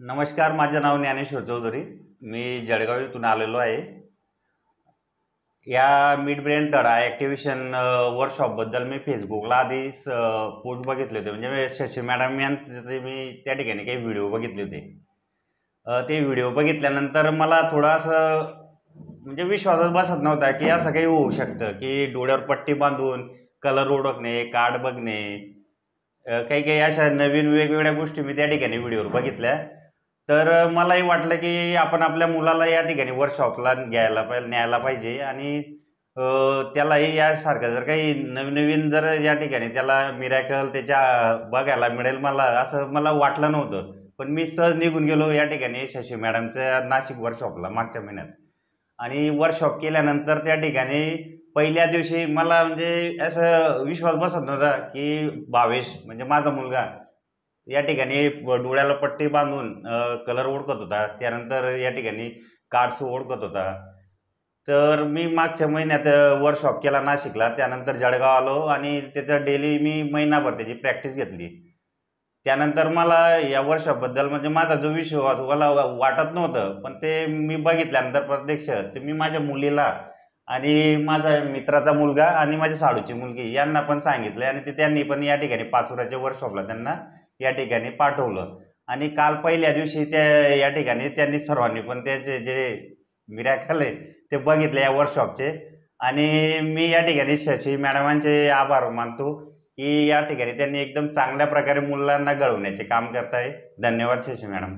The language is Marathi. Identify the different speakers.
Speaker 1: नमस्कार, माझे नाव ज्ञानेश्वर चौधरी. मी जळगाव येथून आलेलो आहे. या मिड ब्रेन तडा ॲक्टिव्हेशन वर्कशॉपबद्दल मी फेसबुकला आधी पोस्ट बघितले होते. म्हणजे शशी मॅडम यांचे मी त्या ठिकाणी काही व्हिडिओ बघितले होते. ते व्हिडिओ बघितल्यानंतर मला थोडं असं म्हणजे विश्वासच बसत नव्हता की असं काही होऊ शकतं, की डोळ्यावर पट्टी बांधून कलर ओळखणे, कार्ड बघणे, काही काही अशा नवीन वेगवेगळ्या गोष्टी मी त्या ठिकाणी व्हिडिओवर बघितल्या. तर मलाही वाटलं की आपण आपल्या मुलाला या ठिकाणी वर्कशॉपला न्यायला पाहिजे आणि त्यालाही यासारखं जर काही नवीन-नवीन जर या ठिकाणी त्याला मिरॅकल त्याच्या बघायला मिळेल मला असं मला वाटलं नव्हतं. पण मी सहज निघून गेलो या ठिकाणी शशी मॅडमच्या नाशिक वर्कशॉपला मागच्या महिन्यात. आणि वर्कशॉप केल्यानंतर त्या ठिकाणी पहिल्या दिवशी मला म्हणजे असं विश्वास बसत नव्हता की भावेश म्हणजे माझा मुलगा या ठिकाणी डोळ्याला पट्टी बांधून कलर ओळखत होता. त्यानंतर या ठिकाणी कार्ड्स ओळखत होता. तर मी मागच्या महिन्यात वर्कशॉप केला नाशिकला. त्यानंतर जळगाव आलो आणि त्याचं डेली मी महिनाभर त्याची प्रॅक्टिस घेतली. त्यानंतर मला या वर्कशॉपबद्दल म्हणजे माझा जो विश्वास मला वाटत नव्हतं. पण ते मी बघितल्यानंतर प्रत्यक्ष ते मी माझ्या मुलीला आणि माझ्या मित्राचा मुलगा आणि माझ्या साडूची मुलगी यांना पण सांगितलं आणि त्यांनी पण या ठिकाणी पाचोऱ्याच्या वर्कशॉपला त्यांना या ठिकाणी पाठवलं. आणि काल पहिल्या दिवशी त्या या ठिकाणी त्यांनी सर्वांनी पण त्याचे जे मिरॅकल आहे ते बघितले या वर्कशॉपचे. आणि मी या ठिकाणी शशी मॅडमांचे आभार मानतो, की या ठिकाणी त्यांनी एकदम चांगल्या प्रकारे मुलांना घडवण्याचे काम करत आहे. धन्यवाद शशी मॅडम.